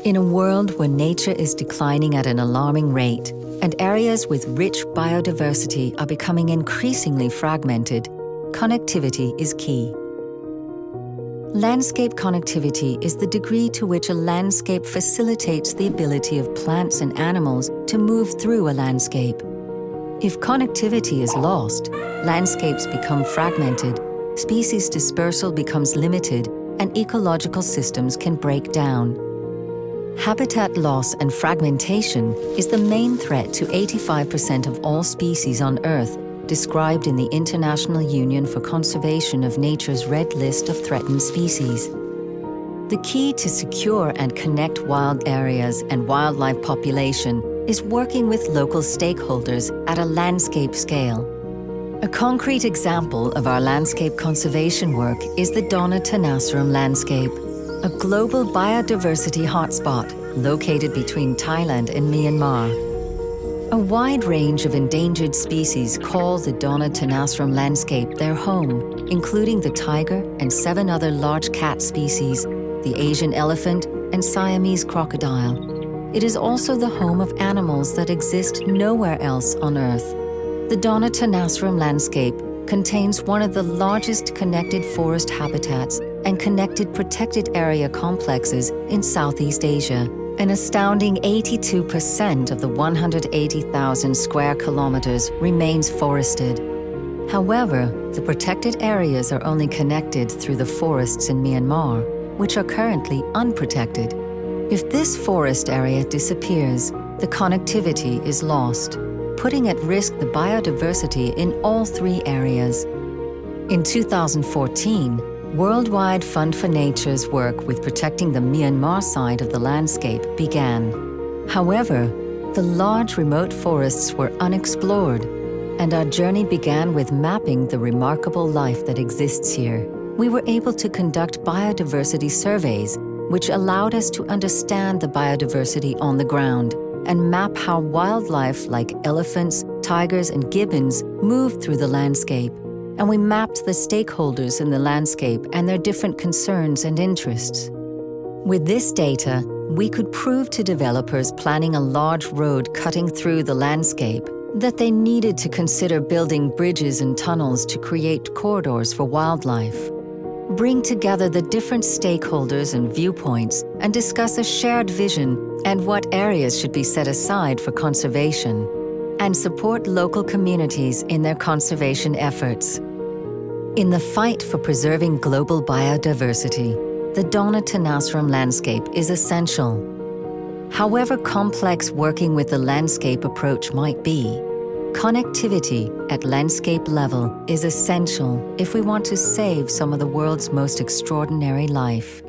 In a world where nature is declining at an alarming rate and areas with rich biodiversity are becoming increasingly fragmented, connectivity is key. Landscape connectivity is the degree to which a landscape facilitates the ability of plants and animals to move through a landscape. If connectivity is lost, landscapes become fragmented, species dispersal becomes limited, and ecological systems can break down. Habitat loss and fragmentation is the main threat to 85% of all species on Earth, described in the International Union for Conservation of Nature's Red List of Threatened Species. The key to secure and connect wild areas and wildlife population is working with local stakeholders at a landscape scale. A concrete example of our landscape conservation work is the Dona Tenasserim landscape, a global biodiversity hotspot located between Thailand and Myanmar. A wide range of endangered species call the Dona Tenasserim landscape their home, including the tiger and 7 other large cat species, the Asian elephant and Siamese crocodile. It is also the home of animals that exist nowhere else on Earth. The Dona Tenasserim landscape contains one of the largest connected forest habitats and connected protected area complexes in Southeast Asia. An astounding 82% of the 180,000 square kilometers remains forested. However, the protected areas are only connected through the forests in Myanmar, which are currently unprotected. If this forest area disappears, the connectivity is lost, putting at risk the biodiversity in all 3 areas. In 2014, Worldwide Fund for Nature's work with protecting the Myanmar side of the landscape began. However, the large remote forests were unexplored, and our journey began with mapping the remarkable life that exists here. We were able to conduct biodiversity surveys, which allowed us to understand the biodiversity on the ground and map how wildlife like elephants, tigers, and gibbons move through the landscape. And we mapped the stakeholders in the landscape and their different concerns and interests. With this data, we could prove to developers planning a large road cutting through the landscape that they needed to consider building bridges and tunnels to create corridors for wildlife. Bring together the different stakeholders and viewpoints and discuss a shared vision and what areas should be set aside for conservation, and support local communities in their conservation efforts. In the fight for preserving global biodiversity, the Dona Tenasserim landscape is essential. However complex working with the landscape approach might be, connectivity at landscape level is essential if we want to save some of the world's most extraordinary life.